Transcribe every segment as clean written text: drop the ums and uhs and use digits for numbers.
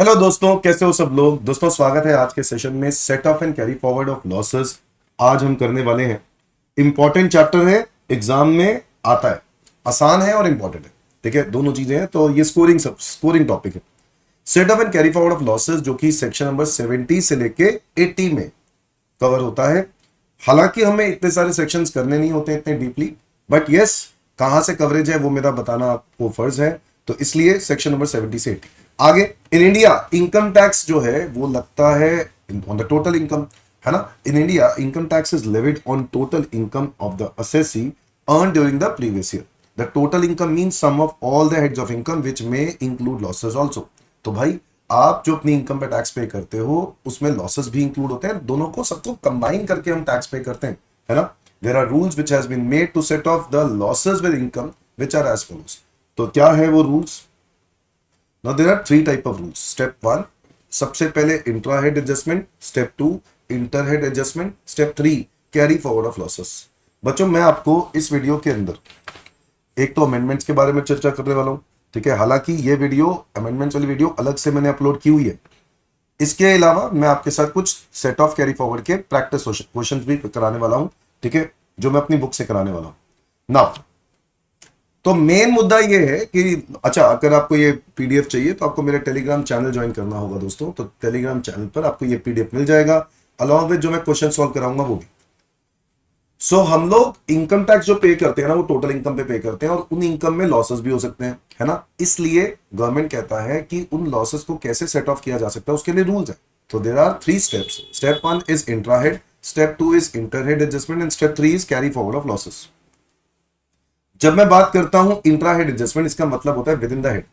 Hello दोस्तों, कैसे हो सब लोग। दोस्तों स्वागत है आज के सेशन में set of and carry forward of losses. आज हम करने वाले हैं, इंपॉर्टेंट चैप्टर है, एग्जाम में आता है, आसान है और इंपॉर्टेंट है। ठीक है, दोनों चीजें हैं, तो ये स्कोरिंग टॉपिक है। Set of and carry forward of losses जो कि सेक्शन नंबर 70 से लेके 80 में कवर होता है। हालांकि हमें इतने सारे सेक्शंस करने नहीं होते इतने डीपली, बट यस, कहां से कवरेज है वो मेरा बताना आपको फर्ज है, तो इसलिए सेक्शन नंबर 70 से 80। आगे, इन इंडिया इनकम टैक्स जो है वो लगता है ऑन द टोटल इनकम, है ना। In India income tax is levied on total income of the assessee earn during the previous year. The total income means sum of all the heads of income which may include losses also. तो भाई, आप जो अपनी income पे tax पे करते हो उसमें लॉसेस भी इंक्लूड होते हैं, दोनों को सबको कंबाइन करके हम टैक्स पे करते हैं, है ना। There are rules which has been made to set off the losses with income which are as follows. तो क्या है वो rules? Now there are 3 type of rules. Step 1, सबसे पहले intra head adjustment. Step 2, inter head adjustment. Step 3, carry forward of losses. बच्चों, मैं आपको इस वीडियो के अंदर एक तो अमेंडमेंट्स के बारे में चर्चा करने वाला हूं, ठीक है। हालांकि ये वीडियो, अमेंडमेंट्स वाली वीडियो अलग से मैंने अपलोड की हुई है। इसके अलावा मैं आपके साथ कुछ सेट ऑफ कैरी फॉरवर्ड के प्रैक्टिस क्वेश्चंस भी कराने वाला हूं, ठीक है, जो मैं अपनी बुक से कराने वाला हूं। नाउ, तो मेन मुद्दा ये है कि अच्छा, अगर आपको ये पीडीएफ चाहिए तो आपको मेरा टेलीग्राम चैनल ज्वाइन करना होगा दोस्तों। तो टेलीग्राम चैनल पर आपको ये पीडीएफ मिल जाएगा, अलॉन्ग विद जो मैं क्वेश्चन सॉल्व कराऊंगा वो भी। सो हम लोग इनकम टैक्स जो पे करते हैं ना, वो टोटल इनकम पे करते हैं, और उन इनकम में लॉसेस भी हो सकते हैं, है ना। इसलिए गवर्नमेंट कहता है कि उन लॉसेस को कैसे सेट ऑफ किया जा सकता है, उसके लिए रूल्स है। तो there are 3 steps. Step 1 is intra head, step 2 is inter head adjustment and step 3 is carry forward of losses. जब मैं बात करता हूं इंट्रा हेड एडजस्टमेंट, इसका मतलब होता है with in the head.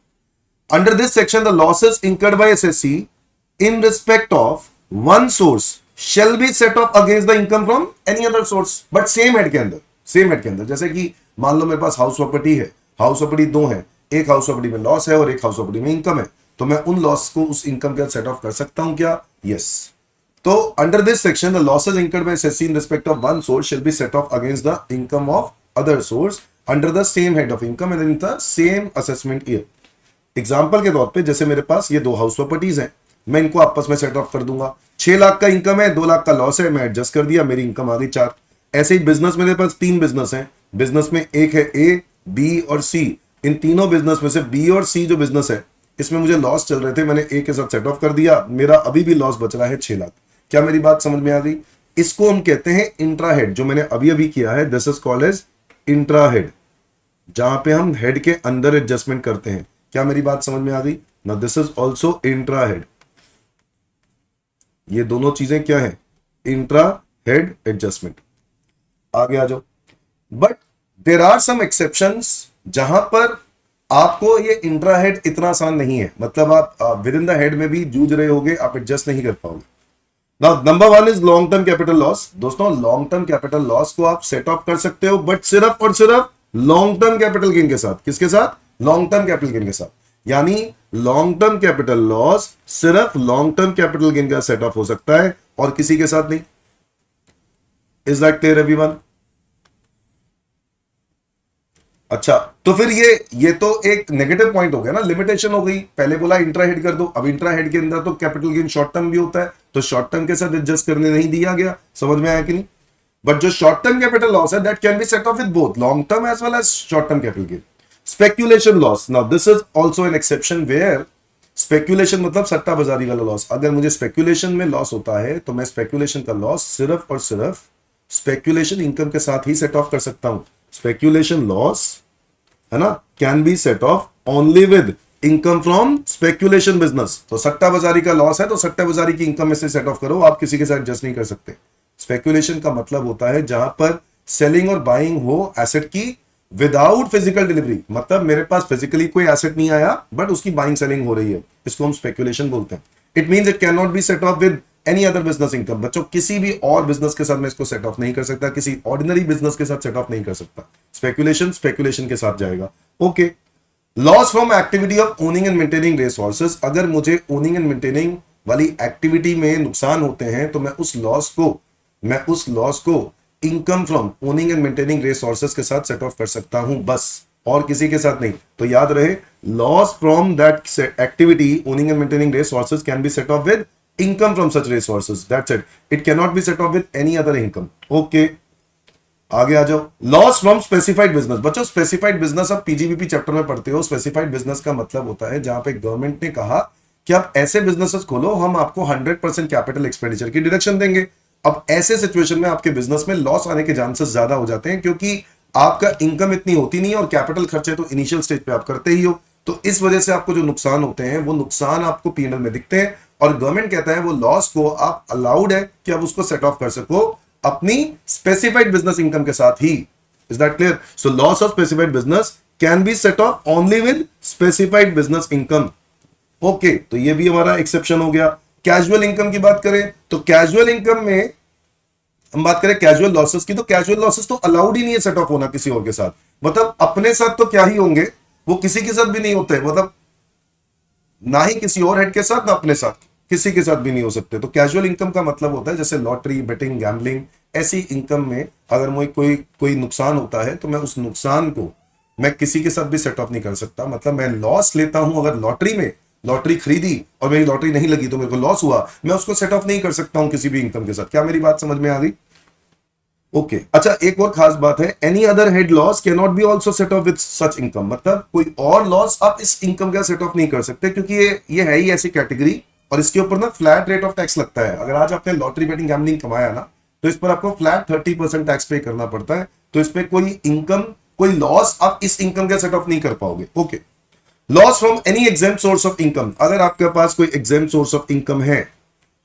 Under this section the losses incurred by assessee in respect of one source shall be set off against the income from any other source, but same head के अंदर। जैसे कि मान लो मेरे पास house property है, house property 2 है, एक house property में लॉस है और एक हाउस प्रॉपर्टी में इनकम है, तो मैं उन लॉस को उस इनकम के साथ सेट ऑफ कर सकता हूं क्या? यस। तो under this section the losses incurred by assessee in respect of one source shall be set off against the income of other source under the same head of income and in the same assessment year। Example के तौर पे, जैसे मेरे पास ये 2 house properties हैं, मैं इनको आपस में सेट ऑफ कर दूंगा। 6 लाख का इनकम है, 2 लाख का लॉस है, मैं एडजस्ट कर दिया, मेरी इनकम आ गई 4। ऐसे ही बिजनेस, मेरे पास 3 बिजनेस हैं, बिजनेस में एक है ए, बी और सी। इन तीनों बिजनेस में से बी और सी जो बिजनेस है, इसमें मुझे लॉस चल रहे थे, मैंने ए के साथ सेट ऑफ कर दिया, मेरा अभी भी लॉस बच रहा है 6 लाख। क्या मेरी बात समझ में आ गई? इसको हम कहते हैं इंट्रा हेड, जो मैंने अभी अभी किया है, this is called as intra head, जहां पे हम हेड के अंदर एडजस्टमेंट करते हैं। क्या मेरी बात समझ में आ गई? Now this is also intra head. ये दोनों चीजें क्या है? Intra head adjustment. आगे आ जाओ। But there are some exceptions जहां पर आपको ये इंट्रा हेड इतना आसान नहीं है, मतलब आप विद इन द हेड में भी जूझ रहे होगे, आप एडजस्ट नहीं कर पाओगे। Now number 1 is long term capital loss. दोस्तों, लॉन्ग टर्म कैपिटल लॉस को आप सेट ऑफ कर सकते हो, बट सिर्फ और सिर्फ लॉन्ग टर्म कैपिटल गेन के साथ। किसके साथ? लॉन्ग टर्म कैपिटल गेन के साथ। यानी लॉन्ग टर्म कैपिटल लॉस सिर्फ लॉन्ग टर्म कैपिटल गेन का सेट ऑफ हो सकता है और किसी के साथ नहीं। Is that clear everyone? अच्छा, तो फिर ये तो एक नेगेटिव पॉइंट हो गया ना, लिमिटेशन हो गई। पहले बोला इंट्रा हेड कर दो, अब इंट्रा हेड के अंदर तो कैपिटल गेन शॉर्ट टर्म भी होता है, तो शॉर्ट टर्म के साथ एडजस्ट करने नहीं दिया गया। समझ में आया कि नहीं? बट जो शॉर्ट टर्म कैपिटल लॉस है, that can be set off with both long term as well as short term capital gain. Speculation loss, now this is also an exception where speculation मतलब सट्टा बाजारी वाला loss. अगर मुझे speculation में loss होता है तो मैं स्पेक्यूलेशन का लॉस सिर्फ और सिर्फ स्पेक्यूलेशन इनकम के साथ ही सेट ऑफ कर सकता हूं। स्पेक्यूलेशन लॉस, है ना, can be set off only with income from speculation business. तो सट्टा बाजारी का लॉस है तो सट्टा बाजारी की इनकम में से सेट ऑफ करो, आप किसी के साथ एडजस्ट नहीं कर सकते। स्पेक्यूलेशन का मतलब होता है जहां पर सेलिंग और बाइंग हो एसेट की विदाउट फिजिकल डिलीवरी, मतलब मेरे पास फिजिकली कोई एसेट नहीं आया बट उसकी बाइंग सेलिंग हो रही है, इसको हम स्पेक्यूलेशन बोलते हैं। It means it can not be set off with any other business income. बच्चों, किसी भी और बिजनेस के साथ मैं इसको सेट ऑफ नहीं कर सकता, किसी ऑर्डिनरी बिजनेस के साथ सेट ऑफ नहीं कर सकता। स्पेक्यूलेशन के साथ जाएगा। Okay. Loss from activity of owning and maintaining resources. अगर मुझे ओनिंग एंड मेंटेनिंग वाली एक्टिविटी में नुकसान होते हैं तो मैं उस लॉस को income from owning and maintaining resources के साथ सेट ऑफ कर सकता हूं, बस। और किसी के साथ नहीं। तो याद रहे, loss from that activity owning and maintaining resources can be set off with income from such resources, that's it, it can not be set off with any other income. Okay, आगे आ जाओ। Loss from specified business. बच्चों specified business आप PGBP chapter में पढ़ते हो। Specified business का मतलब होता है जहां पे गवर्नमेंट ने कहा कि आप ऐसे बिजनेसेस खोलो, हम आपको 100% कैपिटल एक्सपेंडिचर की डिडक्शन देंगे। अब ऐसे सिचुएशन में आपके बिजनेस में लॉस आने के चांसेस ज्यादा हो जाते हैं, क्योंकि आपका इनकम इतनी होती नहीं है और कैपिटल खर्चे तो इनिशियल स्टेज पे आप करते ही हो। तो इस वजह से आपको जो नुकसान होते हैं वो नुकसान आपको पीएनएल में दिखते हैं, और गवर्नमेंट कहता है वो लॉस को आप अलाउड है कि आप उसको सेट ऑफ कर सको अपनी स्पेसिफाइड बिजनेस इनकम के साथ ही। Is that clear? So loss of specified business can be set off only with specified business income. Okay, तो ये भी हमारा एक्सेप्शन हो गया। कैजुअल इनकम की बात करें तो कैजुअल इनकम में हम बात करें कैजुअल लॉसेस की, तो कैजुअल लॉसेस तो अलाउड ही नहीं है सेट ऑफ होना किसी और के साथ। मतलब अपने साथ तो क्या ही होंगे, वो किसी के साथ भी नहीं होते, मतलब ना ही किसी और हेड के साथ ना अपने साथ, किसी के साथ भी नहीं हो सकते। तो कैजुअल इनकम का मतलब होता है जैसे लॉटरी, बेटिंग, गैम्बलिंग, ऐसी इनकम में अगर मुझे कोई नुकसान होता है तो मैं उस नुकसान को मैं किसी के साथ भी सेट ऑफ नहीं कर सकता। मतलब मैं लॉस लेता हूं, अगर लॉटरी खरीदी और मेरी लॉटरी नहीं लगी तो मेरे को लॉस हुआ, मैं उसको सेट ऑफ नहीं कर सकता हूं किसी भी इनकम के साथ। क्या मेरी बात समझ में आ गई? ओके, अच्छा एक और खास बात है, any other head loss can not be also set off with such income. मतलब कोई और लॉस आप इस इनकम का सेट ऑफ नहीं कर सकते, क्योंकि ये है ही ऐसी कैटेगरी और इसके ऊपर ना फ्लैट रेट ऑफ टैक्स लगता है। अगर आज आपने लॉटरी, बेटिंग, गैम्बलिंग कमाया ना, तो इस पर आपको फ्लैट 30% टैक्स पे करना पड़ता है। तो इस पे कोई लॉस आप इस इनकम का सेट ऑफ नहीं कर पाओगे। Okay, loss from any exempt source of income. अगर आपके पास कोई एग्जेम्प्ट सोर्स ऑफ इनकम है,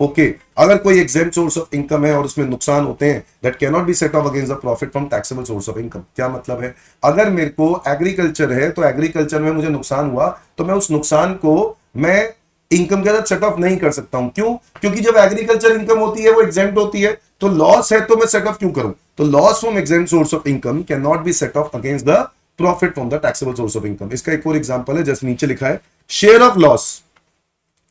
ओके, अगर कोई एग्जेम्प्ट सोर्स ऑफ इनकम है और उसमें नुकसान होते हैं, that can not be set of against the profit from taxable source of income. क्या मतलब है? अगर मेरे को एग्रीकल्चर है तो एग्रीकल्चर में मुझे नुकसान हुआ तो मैं उस नुकसान को मैं इनकम के साथ सेट ऑफ नहीं कर सकता हूं। क्यों? क्योंकि जब एग्रीकल्चर इनकम होती है वो एग्जेम्प्ट होती है, तो लॉस है तो मैं सेट ऑफ क्यों करूं? तो loss from exempt source of income can not be set of against the profit from the taxable source of income. इसका एक और एग्जांपल है, जैसे नीचे लिखा है, share of loss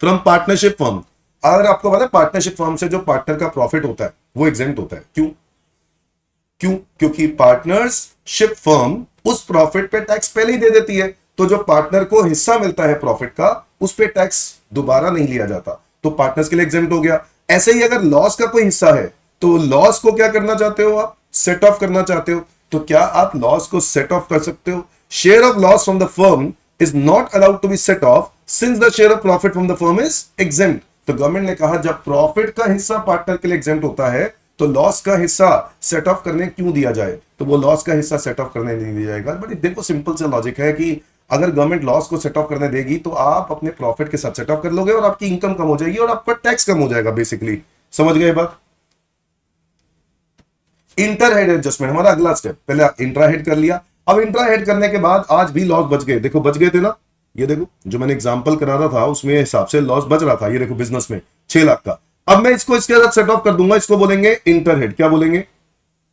from partnership firm. अगर आपको पता है पार्टनरशिप फर्म से जो पार्टनर का प्रॉफिट होता है वो एग्जेम्प्ट होता है। क्यों? क्योंकि पार्टनरशिप फर्म उस प्रॉफिट पे टैक्स पहले ही दे देती है, तो जो पार्टनर को हिस्सा मिलता है प्रॉफिट का, उस पे टैक्स दोबारा नहीं लिया जाता, तो पार्टनर्स के लिए एग्जेम्प्ट हो गया। ऐसे ही अगर लॉस का कोई हिस्सा है तो लॉस को क्या करना चाहते हो आप? सेट ऑफ करना चाहते हो। तो क्या आप लॉस को सेट ऑफ कर सकते हो? Share of loss from the firm is not allowed to be set off since the share of profit from the firm is exempt. तो गवर्नमेंट ने कहा जब प्रॉफिट का हिस्सा पार्टनर के लिए एग्जेम्प्ट होता है तो लॉस का हिस्सा सेट ऑफ करने क्यों दिया जाए? तो वो लॉस का हिस्सा सेट ऑफ करने नहीं दिया जाएगा। बट देखो सिंपल सा लॉजिक है कि अगर गवर्नमेंट लॉस को सेट ऑफ करने देगी तो आप अपने प्रॉफिट के साथ सेट ऑफ कर लोगे और आपकी इनकम कम हो जाएगी और आपका टैक्स कम हो जाएगा। बेसिकली समझ गए बात? इंटर हेड एडजस्टमेंट हमारा अगला स्टेप। पहले इंट्रा हेड कर लिया, अब इंट्रा हेड करने के बाद आज भी लॉस बच गए। देखो बच गए थे ना, ये देखो जो मैंने एग्जांपल करा रहा था उसमें हिसाब से लॉस बच रहा था। ये देखो बिजनेस में 6 लाख का, अब मैं इसको इसके साथ सेट ऑफ कर दूंगा। इसको बोलेंगे इंटर हेड। क्या बोलेंगे?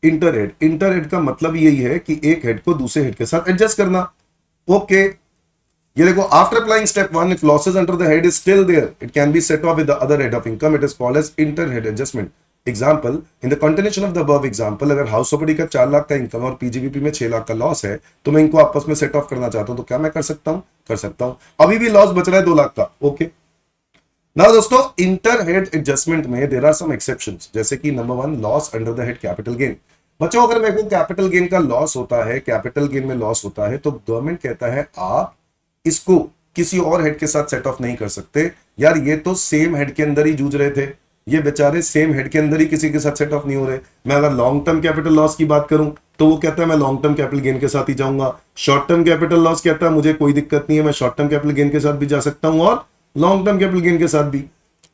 Inter head. इंटर हेड का मतलब यही है कि एक हेड को दूसरे हेड के साथ एडजस्ट करना। ओके, ये देखो after applying step 1 if losses under the head is still there it can be set off with the other head of income, it is called as inter head adjustment. Example, in the continuation of the above example, अगर house property का 4 लाख का income और PGBP में 6 लाख का loss है तो मैं इनको आपस में सेट ऑफ करना चाहता हूं, तो क्या मैं कर सकता हूं? कर सकता हूं। अभी भी लॉस बच रहा है 2 लाख का। ओके, नाउ दोस्तों इंटर हेड एडजस्टमेंट में देयर आर सम एक्सेप्शंस, जैसे कि number 1 loss under the head capital gain. बच्चों अगर मेरे को कैपिटल गेन का लॉस होता है, कैपिटल गेन में लॉस होता है, तो गवर्नमेंट कहता है आप इसको किसी और हेड के साथ सेट ऑफ नहीं कर सकते। यार ये तो सेम हेड के अंदर ही जूझ रहे थे, ये बेचारे सेम हेड के अंदर ही किसी के साथ सेट ऑफ नहीं हो रहे। मैं अगर लॉन्ग टर्म कैपिटल लॉस की बात करूं तो वो कहता है मैं लॉन्ग टर्म कैपिटल गेन के साथ ही जाऊंगा। शॉर्ट टर्म कैपिटल लॉस कहता है मुझे कोई दिक्कत नहीं है, मैं शॉर्ट टर्म कैपिटल गेन के साथ भी जा सकता हूं और लॉन्ग टर्म कैपिटल गेन के साथ भी।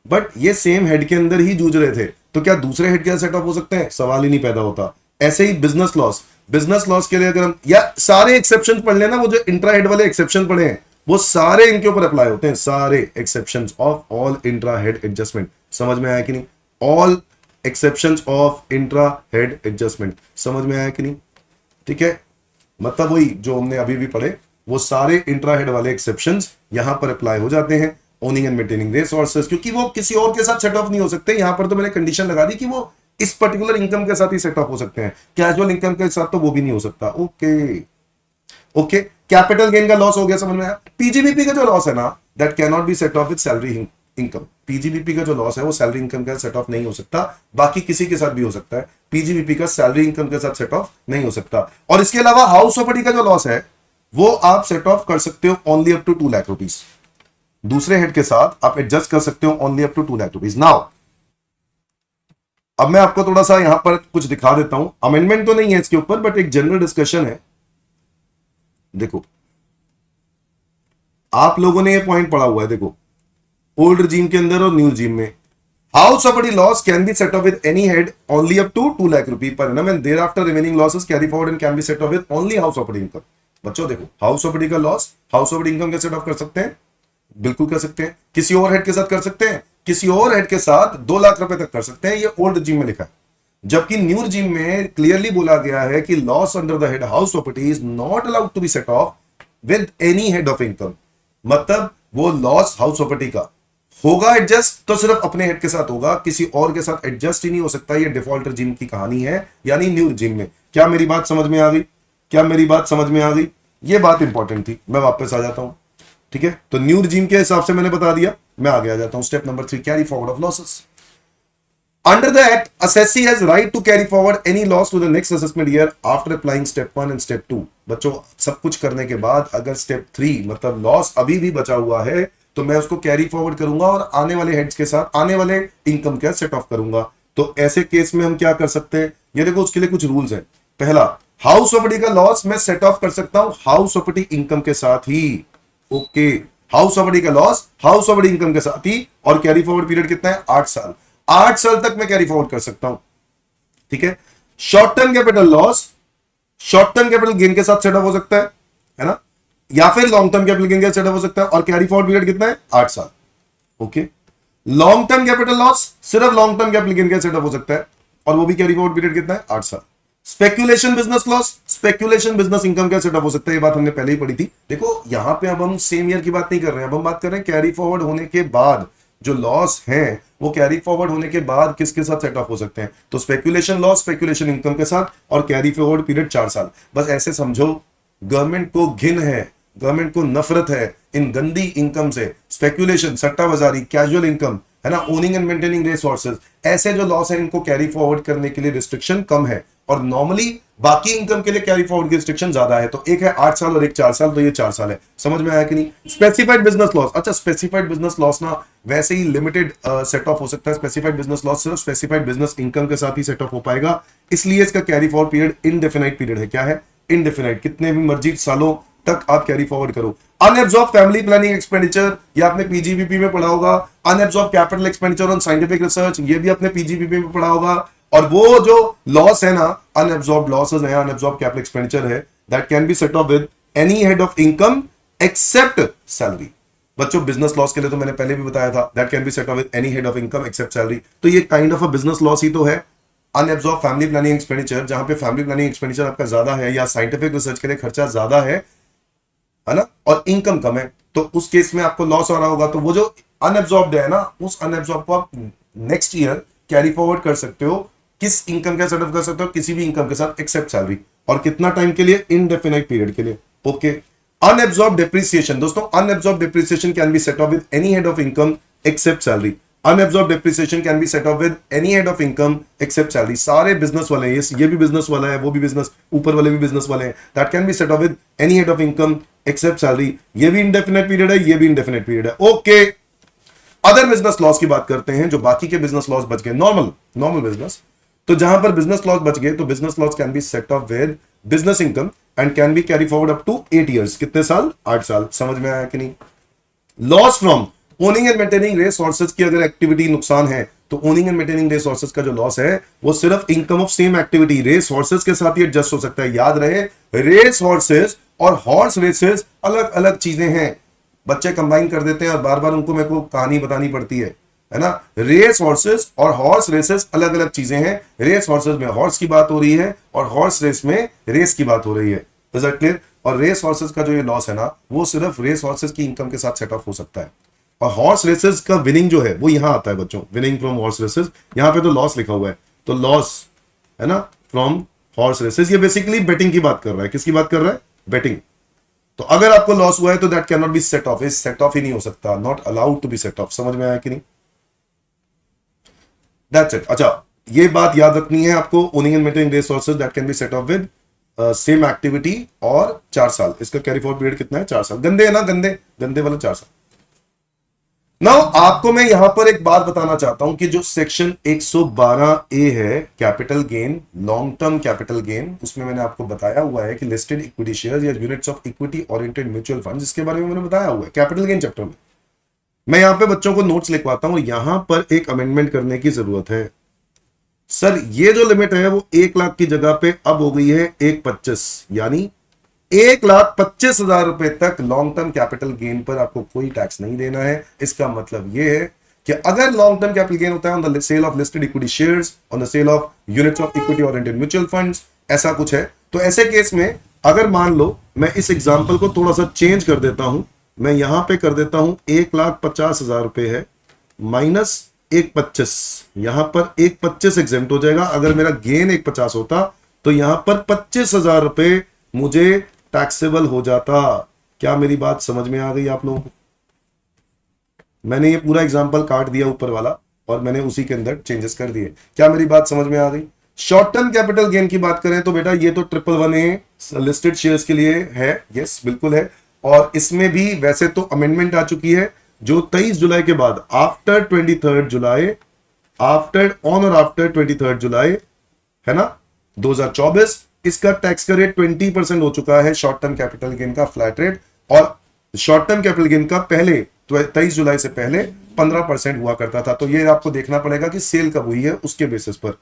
बट ये सेम हेड के अंदर ही जूझ रहे थे, तो क्या दूसरे हेड के साथ सेट ऑफ हो सकते हैं? सवाल ही नहीं पैदा होता। ऐसे ही बिजनेस लॉस के लिए अगर हम या सारे एक्सेप्शन पढ़ लेना, वो जो इंट्रा हेड वाले एक्सेप्शन पढ़े हैं वो सारे इनके ऊपर अप्लाई होते हैं, सारे exceptions of all intra head adjustment. समझ में आया कि नहीं? All exceptions of intra head adjustment समझ में आया कि नहीं? ठीक है, मतलब वही जो हमने अभी भी पढ़े वो सारे इंट्रा हेड वाले एक्सेप्शंस यहां पर अप्लाई हो जाते हैं। ओनिंग एंड मेंटेनिंग रिसोर्सेज, क्योंकि वो किसी और के साथ सेट ऑफ नहीं हो सकते। यहां पर तो मैंने कंडीशन लगा दी कि वो इस पर्टिकुलर इनकम के साथ ही सेट ऑफ हो सकते हैं, कैजुअल इनकम के साथ तो वो भी नहीं हो सकता। ओके, कैपिटल गेन का लॉस हो गया, समझ में आया। पीजीबीपी का जो लॉस है ना, that can not be set off with salary income. PGBP का जो लॉस है वो सैलरी इनकम का सेट ऑफ नहीं हो सकता, बाकी किसी के साथ भी हो सकता है, पीजीबीपी का सैलरी इनकम के साथ सेट ऑफ नहीं हो सकता। और इसके अलावा हाउस प्रॉपर्टी का जो लॉस है वो आप सेट ऑफ कर सकते हो only up to 2 lakh rupees. दूसरे हेड के साथ आप एडजस्ट कर सकते हो only up to 2 lakh rupees. Now अब मैं आपको थोड़ा सा यहां पर कुछ दिखा देता हूं, अमेंडमेंट तो नहीं है इसके ऊपर, बट एक जनरल डिस्कशन है। देखो आप लोगों ने ये पॉइंट पढ़ा हुआ है, देखो ओल्ड रिजीम के अंदर और न्यू रिजीम में house property loss can be set off with any head only up to 2 lakh रुपए per annum and thereafter remaining losses carry forward and can be set off with only house property income. बच्चों देखो, house property का loss house property income कैसे set off कर सकते हैं? बिल्कुल कर सकते हैं। किसी और हेड के साथ कर सकते हैं, किसी और हेड के साथ 2 लाख रुपए तक कर सकते हैं, ये ओल्ड रिजीम में लिखा है। जबकि न्यू रिजीम में क्लियरली बोला गया है कि loss under the head house property is not allowed to be set off with any head of income. मतलब वो लॉस हाउस प्रॉपर्टी का होगा एडजस्ट तो सिर्फ अपने हेड के साथ होगा, किसी और के साथ एडजस्ट ही नहीं हो सकता। ये डिफॉल्ट रिजीम की कहानी है, यानी न्यू रिजीम में। क्या मेरी बात समझ में आ गई? क्या मेरी बात समझ में आ गई? ये बात इंपॉर्टेंट थी। मैं वापस आ जाता हूं, ठीक है। तो न्यू रिजीम के हिसाब से मैंने बता दिया, मैं आगे आ जाता हूं। Step number 3, carry forward of losses. Under the Act, assessee has right to carry forward any loss to the next assessment year after applying step 1 and step 2। बच्चों सब कुछ करने के बाद अगर स्टेप 3 मतलब लॉस अभी भी बचा हुआ है तो मैं उसको कैरी फॉरवर्ड करूंगा और आने वाले हेड्स के साथ आने वाले इनकम का सेट ऑफ करूंगा। तो ऐसे केस में हम क्या कर सकते हैं, ये देखो उसके लिए कुछ रूल्स हैं। पहला, हाउस प्रॉपर्टी का लॉस मैं सेट ऑफ कर सकता हूं हाउस प्रॉपर्टी इनकम के साथ ही। ओके, हाउस प्रॉपर्टी का लॉस हाउस प्रॉपर्टी इनकम के साथ ही, और कैरी फॉरवर्ड पीरियड कितना है? 8 साल। 8 साल तक मैं कैरी फॉरवर्ड कर सकता हूं, ठीक है। Short term capital loss short term capital gain के साथ सेटअप हो सकता है ना, या फिर लॉन्ग टर्म कैपिटल गेन के साथ सेटअप हो सकता है, और कैरी फॉरवर्ड पीरियड कितना है? 8 साल। Okay, long term capital loss सिर्फ लॉन्ग टर्म कैपिटल गेन के साथ सेटअप हो सकता है, और वो भी कैरी फॉरवर्ड पीरियड कितना है? 8 साल। Speculation business loss speculation business income का सेटअप हो सकता है, ये बात हमने पहले ही पढ़ी थी। देखो यहां पे अब हम सेम ईयर की बात नहीं कर रहे हैं, अब हम बात कर रहे हैं कैरी फॉरवर्ड होने के बाद जो लॉस है वो कैरी फॉरवर्ड होने के बाद किसके साथ सेट ऑफ हो सकते हैं। तो स्पेक्यूलेशन लॉस स्पेक्यूलेशन इनकम के साथ, और कैरी फॉरवर्ड पीरियड 4 साल। बस ऐसे समझो, गवर्नमेंट को घिन है, गवर्नमेंट को नफरत है इन गंदी इनकम से। स्पेक्यूलेशन, सट्टा बाजारी, कैजुअल इनकम है ना, ओनिंग एंड मेंटेनिंग रिसोर्सेज, ऐसे जो लॉस है इनको कैरी फॉरवर्ड करने के लिए रिस्ट्रिक्शन कम है, और नॉर्मली बाकी इनकम के लिए कैरी फॉरवर्ड की रिस्ट्रिक्शन ज्यादा है। तो एक है 8 साल और एक 4 साल, तो ये 4 साल है। समझ में आया कि नहीं? स्पेसिफाइड बिजनेस लॉस, अच्छा स्पेसिफाइड बिजनेस लॉस ना वैसे ही लिमिटेड सेट ऑफ हो सकता है। स्पेसिफाइड बिजनेस लॉस सिर्फ स्पेसिफाइड बिजनेस इनकम के साथ ही सेट ऑफ हो पाएगा, इसलिए इसका carry forward period indefinite period है। क्या है? इनडेफिनाइट, कितने भी मर्जी सालों तक आप कैरी फॉरवर्ड करो। अनएब्सॉर्ब फैमिली प्लानिंग एक्सपेंडिचर, ये आपने पीजीबीपी में पढ़ा होगा। Unabsorbed capital expenditure on scientific research, ये भी आपने पीजीबीपी में पढ़ा होगा। और वो जो लॉस है ना, अनएब्सॉर्ब लॉसेस है, अनएब्सॉर्ब कैपिटल एक्सपेंडिचर है, that can be set off with any head of income except salary. बच्चों बिजनेस लॉस के लिए तो मैंने पहले भी बताया था, that can be set off with any head of income except salary. तो ये kind of a business loss ही तो है। अनएब्सॉर्ब फैमिली प्लानिंग एक्सपेंडिचर, जहां पे फैमिली प्लानिंग एक्सपेंडिचर आपका ज्यादा है या साइंटिफिक रिसर्च के लिए खर्चा ज्यादा है ना, और इनकम कम है, तो उस केस में आपको लॉस हो रहा होगा। तो वो जो अनएब्सॉर्ब्ड है ना, उस अनएब्सॉर्ब को आप नेक्स्ट ईयर कैरी फॉरवर्ड कर सकते हो। किस इनकम का सेटअप कर सकते हो? किसी भी इनकम के साथ एक्सेप्ट सैलरी। और कितना टाइम के लिए? इनडेफिनाइट पीरियड के लिए। ओके, अनएब्सॉर्ब डेप्रिसिएशन, दोस्तों unabsorbed depreciation can be set off with any head of income except salary. Unabsorbed depreciation can be set off with any head of income except salary. सारे business वाले हैं, ये भी business वाला है, वो भी बिजनेस, ऊपर वाले भी बिजनेस वाले हैं। That can be set off with any head of income except salary. ये भी इंडेफिनिट पीरियड है, ये भी इंडेफिनिट पीरियड है। ओके, अदर बिजनेस लॉस की बात करते हैं, जो बाकी के बिजनेस लॉस बच गए, नॉर्मल बिजनेस। तो जहां पर बिजनेस लॉस बच गए, तो business loss can be set off with business income and can be carry forward up to 8 years. कितने साल? 8 साल। समझ में आया कि नहीं? Loss from owning and maintaining resources की अगर एक्टिविटी नुकसान है, तो ओनिंग एंड मेंटेनिंग रिसोर्सेज का जो लॉस है वो सिर्फ income of same activity resources के साथ ही एडजस्ट हो सकता है। याद रहे, रिसोर्सेज और हॉर्स रेसेस अलग अलग चीजें हैं। बच्चे कंबाइन कर देते हैं और बार बार उनको मेरे को कहानी बतानी पड़ती है ना। रेस हॉर्सेस और हॉर्स रेसेस अलग अलग चीजें हैं। रेस हॉर्सेस में हॉर्स की बात हो रही है और हॉर्स रेस में रेस की बात हो रही है। Is that clear? और रेस हॉर्सेस का जो ये लॉस है ना, वो सिर्फ रेस हॉर्सेस की इनकम के साथ सेट ऑफ हो सकता है। और हॉर्स रेसेस का विनिंग जो है वो यहां आता है बच्चों, विनिंग फ्रॉम हॉर्स रेसेस। यहां पे तो लॉस लिखा हुआ है, तो लॉस है ना फ्रॉम हॉर्स रेसेस। ये बेसिकली बेटिंग की बात कर रहा है। किसकी बात कर रहा है? बेटिंग। तो अगर आपको लॉस हुआ है तो that can not be set off, इस सेट ऑफ ही नहीं हो सकता, not allowed to be set off. समझ में आया कि नहीं? That's it. अच्छा, ये बात याद रखनी है आपको, owning and maintaining resources that can be set off with same activity और 4 साल। इसका कैरी फॉरवर्ड पीरियड कितना है? 4 साल। गंदे है ना, गंदे गंदे वाला 4 साल। नाउ आपको मैं यहां पर एक बात बताना चाहता हूं कि जो सेक्शन 112A है, capital gain, long term capital gain, उसमें मैंने आपको बताया हुआ है कि लिस्टेड इक्विटी शेयर्स या units of equity oriented mutual fund, इसके बारे में मैंने बताया हुआ है कैपिटल गेन चैप्टर में। मैं यहां पे बच्चों को नोट्स लिखवाता हूं, यहां पर एक अमेंडमेंट करने की जरूरत है। सर ये जो लिमिट है वो 1 लाख की जगह पे अब हो गई है 1,25, यानी 1,25,000 रुपए तक लॉन्ग टर्म कैपिटल गेन पर आपको कोई टैक्स नहीं देना है। इसका मतलब यह है कि अगर लॉन्ग टर्म कैपिटल गेन होता है on the sale of listed equity shares, on the sale of units of equity oriented mutual funds, ऐसा कुछ है, तो ऐसे केस में अगर मान लो मैं इस एग्जांपल को थोड़ा सा चेंज कर देता हूं, मैं यहां पे कर देता हूं 1,50,000 रुपए है माइनस 1,25, यहां पर 1,25 एग्जेम्प्ट हो जाएगा। अगर मेरा गेन 1,50 होता तो यहां पर 25,000 रुपए मुझे टैक्सेबल हो जाता। क्या मेरी बात समझ में आ गई आप लोगों को? मैंने ये पूरा एग्जांपल काट दिया ऊपर वाला और मैंने उसी के अंदर चेंजेस कर दिए। क्या मेरी बात समझ में आ गई? शॉर्ट टर्म कैपिटल गेन की बात करें तो बेटा ये तो 111A लिस्टेड शेयर्स के लिए है, यस बिल्कुल है, और इसमें भी वैसे तो अमेंडमेंट आ चुकी है जो 23 जुलाई के बाद, आफ्टर 23 जुलाई, आफ्टर ऑन और आफ्टर 23 जुलाई है ना 2024, इसका टैक्स का रेट 20% हो चुका है शॉर्ट टर्म कैपिटल गेन का फ्लैट रेट, और शॉर्ट टर्म कैपिटल गेन का पहले 23 जुलाई से पहले 15% हुआ करता था। तो ये आपको देखना पड़ेगा कि सेल कब हुई है उसके बेसिस पर।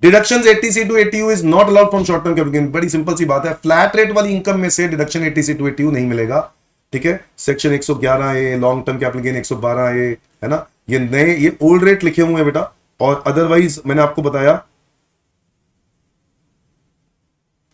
Deductions 80C to 80U is not allowed from short term capital gain. बड़ी सिंपल सी बात है, फ्लैट रेट वाली इनकम में से डिडक्शन 80C to 80U नहीं मिलेगा, ठीक है। Section 111A long term capital gain 112A है ना, ये नए ये ओल्ड रेट लिखे हुए हैं बेटा, और अदरवाइज मैंने आपको बताया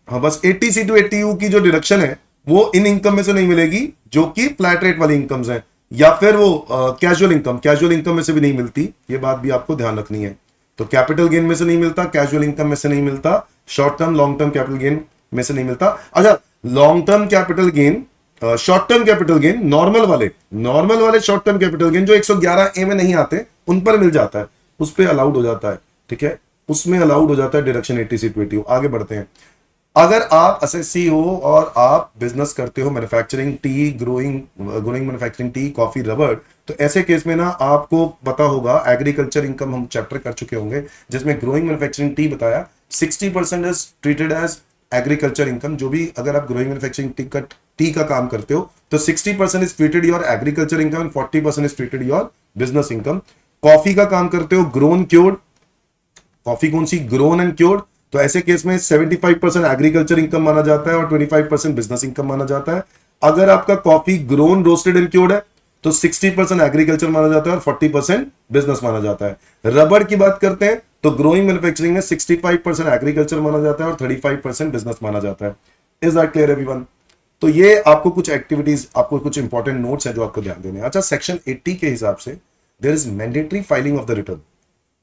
हाँ बस 80C to 80U की जो डिडक्शन है वो इन इनकम में से नहीं मिलेगी जो कि फ्लैट रेट वाली इनकम्स हैं, या फिर वो कैजुअल इनकम में से भी नहीं मिलती, ये बात भी आपको ध्यान रखनी है। तो कैपिटल गेन में से नहीं मिलता, कैजुअल इनकम में से नहीं मिलता, short term long term capital gain में से नहीं मिलता। अच्छा, long term capital gain, short term capital gain, normal वाले शॉर्ट टर्म कैपिटल गेन जो 111A में नहीं आते उन पर मिल जाता है, उस पर अलाउड हो जाता है, ठीक है, उसमें अलाउड हो जाता है डिडक्शन 80C to 80U। आगे बढ़ते हैं। अगर आप एसएससी हो और आप बिजनेस करते हो, manufacturing T, growing manufacturing T, coffee, rubber, तो ऐसे केस में ना आपको पता होगा एग्रीकल्चर इनकम हम चैप्टर कर चुके होंगे जिसमें ग्रोइंग मैन्युफैक्चरिंग टी बताया 60% is treated as agriculture income. जो भी अगर आप ग्रोइंग मैन्युफैक्चरिंग टी का काम करते हो तो 60% is treated your agriculture income and 40% is treated your business income. Coffee का काम करते हो, ग्रोन क्योर्ड, कॉफी कौन सी? ग्रोन एंड क्योर्ड, तो ऐसे केस में 75% एग्रीकल्चर इनकम माना जाता है और 25% बिजनेस इनकम माना जाता है। अगर आपका coffee grown, roasted and cured है तो 60% एग्रीकल्चर माना जाता है और 40% बिजनेस माना जाता है। रबर की बात करते हैं तो ग्रोइंग मैन्युफैक्चरिंग में 65% एग्रीकल्चर माना जाता है और 35% बिजनेस माना जाता है। Is that clear everyone? तो ये आपको कुछ एक्टिविटीज, आपको कुछ इंपॉर्टेंट नोट्स है जो आपको ध्यान देने हैं। अच्छा, सेक्शन 80 के हिसाब से there is mandatory filing of the return,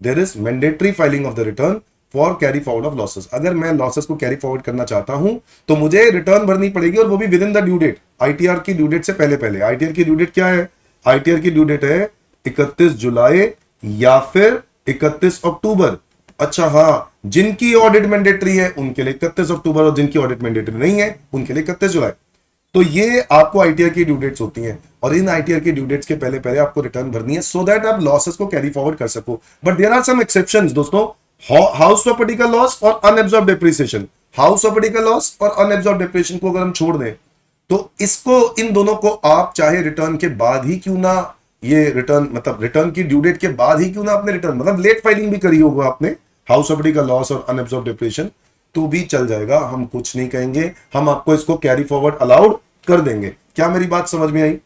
there is mandatory filing of the return for carry forward of losses. अगर मैं लॉसेस को कैरी फॉरवर्ड करना चाहता हूं तो मुझे रिटर्न भरनी पड़ेगी, और वो भी within the due date, ITR की ड्यू डेट से पहले। आईटीआर की ड्यू डेट क्या है? आईटीआर की ड्यू डेट है 31 जुलाई या फिर 31 अक्टूबर। अच्छा हाँ, जिनकी ऑडिट मैंडेटरी है उनके लिए 31 अक्टूबर और जिनकी ऑडिट मैंडेटरी नहीं है उनके लिए 31 जुलाई। तो ये आपको आईटीआर की ड्यू डेट्स होती हैं, और इन आईटीआर की ड्यू डेट्स के पहले आपको रिटर्न भरनी है सो दैट आप लॉसेस को कैरी फॉरवर्ड कर सको। But there are some exceptions दोस्तों। हाउस प्रॉपर्टी का लॉस और अनएब्सॉर्ब डेप्रिसिएशन, हाउस प्रॉपर्टी का लॉस और अनएब्सॉर्ब डेप्रिसिएशन को अगर हम छोड़ दें तो इसको, इन दोनों को आप चाहे रिटर्न के बाद ही क्यों ना, ये रिटर्न मतलब रिटर्न की ड्यू डेट के बाद ही क्यों ना आपने रिटर्न, मतलब लेट फाइलिंग भी करी होगा आपने, हाउस प्रॉपर्टी का लॉस और अनएब्सॉर्ब डेप्रिसिएशन, तो भी चल जाएगा, हम कुछ नहीं कहेंगे, हम आपको इसको कैरी फॉरवर्ड अलाउड कर देंगे। क्या मेरी बात समझ में आई?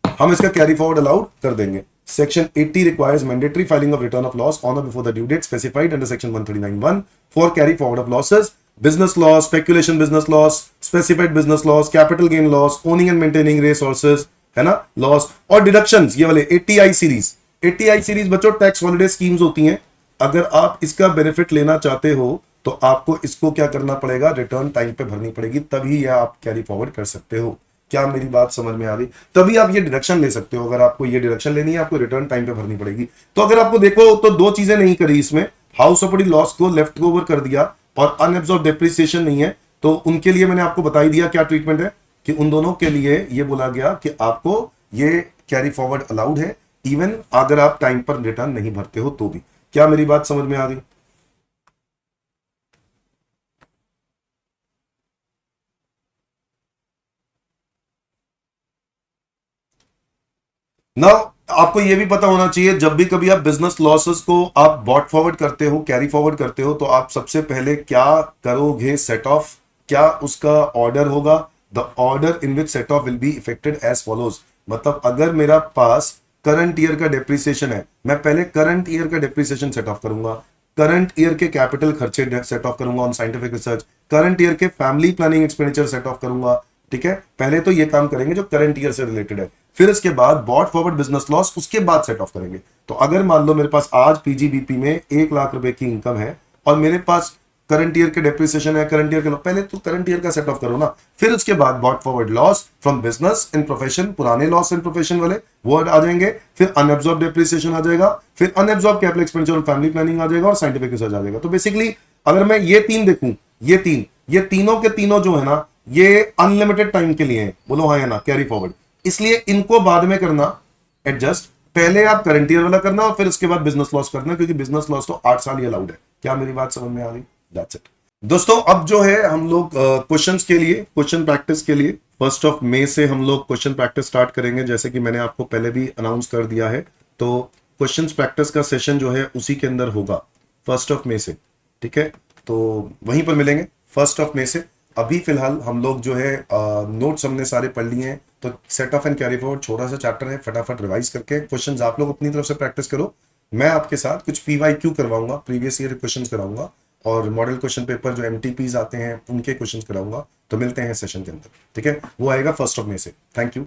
हम इसका कैरी फॉरवर्ड अलाउड कर देंगे। Section 80 requires mandatory filing of return of loss on or before the due date specified under Section 139(1) for carry forward of losses, business loss, speculation business loss, specified business loss, capital gain loss, owning and maintaining resources, है ना, loss और deductions। ये वाले 80I series, 80I series बच्चों tax holiday schemes होती हैं। अगर आप इसका बेनिफिट लेना चाहते हो तो आपको इसको क्या करना पड़ेगा, रिटर्न टाइम पे भरनी पड़ेगी, तभी यह आप कैरी फॉरवर्ड कर सकते हो। क्या मेरी बात समझ में आ गई? तभी आप ये डिडक्शन ले सकते हो। अगर आपको ये डिडक्शन लेनी है, आपको रिटर्न टाइम पे भरनी पड़ेगी। तो अगर आपको देखो तो दो चीजें नहीं करी इसमें, हाउस प्रॉपर्टी लॉस को लेफ्ट ओवर कर दिया और अनएब्सॉर्ब डेप्रिसिएशन नहीं है, तो उनके लिए मैंने आपको बता ही दिया क्या ट्रीटमेंट है, कि उन दोनों के लिए ये बोला गया कि आपको ये कैरी फॉरवर्ड अलाउड है, इवन अगर आप टाइम पर रिटर्न नहीं भरते हो तो भी। क्या मेरी बात समझ में आ गई? ना आपको यह भी पता होना चाहिए, जब भी कभी आप बिजनेस लॉसेस को आप बॉट फॉरवर्ड करते हो, कैरी फॉरवर्ड करते हो, तो आप सबसे पहले क्या करोगे, सेट ऑफ, क्या उसका ऑर्डर होगा, the order in which set off will be effected as follows. मतलब अगर मेरा पास करंट ईयर का डेप्रिसिएशन है, मैं पहले करंट ईयर का डेप्रिसिएशन सेट ऑफ करूंगा, करंट ईयर के कैपिटल खर्चे सेट ऑफ करूंगा on scientific research, current year के family planning expenditure set off करूंगा। ठीक है, पहले तो ये काम करेंगे जो करंट ईयर से रिलेटेड है, फिर इसके बाद बॉट फॉरवर्ड बिजनेस लॉस उसके बाद सेट ऑफ करेंगे। तो अगर मान लो मेरे पास आज पीजीबीपी में 1 लाख रुपए की इनकम है और मेरे पास करंट ईयर के डेप्रिसिएशन है, करंट ईयर के, पहले तो करंट ईयर का सेट ऑफ करो ना, फिर उसके बाद brought forward loss from business in profession, पुराने लॉस इन प्रोफेशन वाले वर्ड आ जाएंगे, फिर अनएब्सॉर्ब डेप्रिसिएशन आ जाएगा, फिर अनएब्सॉर्ब कैपिटल एक्सपेंडिचर और फैमिली प्लानिंग आ जाएगा, और साइंटिफिक रिसर्च आ जाएगा। तो बेसिकली अगर मैं ये तीन देखूं, ये तीनों के तीनों जो है ना, ये अनलिमिटेड टाइम के लिए है, बोलो हाँ या ना, कैरी फॉरवर्ड। इसलिए इनको बाद में करना एडजस्ट, पहले आप करंट ईयर वाला करना और फिर उसके बाद बिजनेस लॉस करना, क्योंकि बिजनेस लॉस तो 8 साल ही अलाउड है। क्या मेरी बात समझ में आ गई? दैट्स इट दोस्तों। अब जो है हम लोग क्वेश्चंस के लिए, क्वेश्चन प्रैक्टिस के लिए 1 मई से हम लोग क्वेश्चन प्रैक्टिस स्टार्ट करेंगे, जैसे कि मैंने आपको पहले भी अनाउंस कर दिया है। तो क्वेश्चन प्रैक्टिस का सेशन जो है उसी के अंदर होगा 1 मई से। ठीक है, तो वहीं पर मिलेंगे 1 मई से। अभी फिलहाल हम लोग जो है नोट्स हमने सारे पढ़ लिए हैं, तो set of and carry forward छोटा सा चैप्टर है, फटाफट रिवाइज करके क्वेश्चंस आप लोग अपनी तरफ से प्रैक्टिस करो। मैं आपके साथ कुछ पीवाईक्यू करवाऊंगा, प्रीवियस ईयर क्वेश्चंस कराऊंगा, और मॉडल क्वेश्चन पेपर जो एमटीपीज आते हैं उनके क्वेश्चंस कराऊंगा। तो मिलते हैं सेशन के अंदर, ठीक है, वो आएगा 1 मई से। Thank you.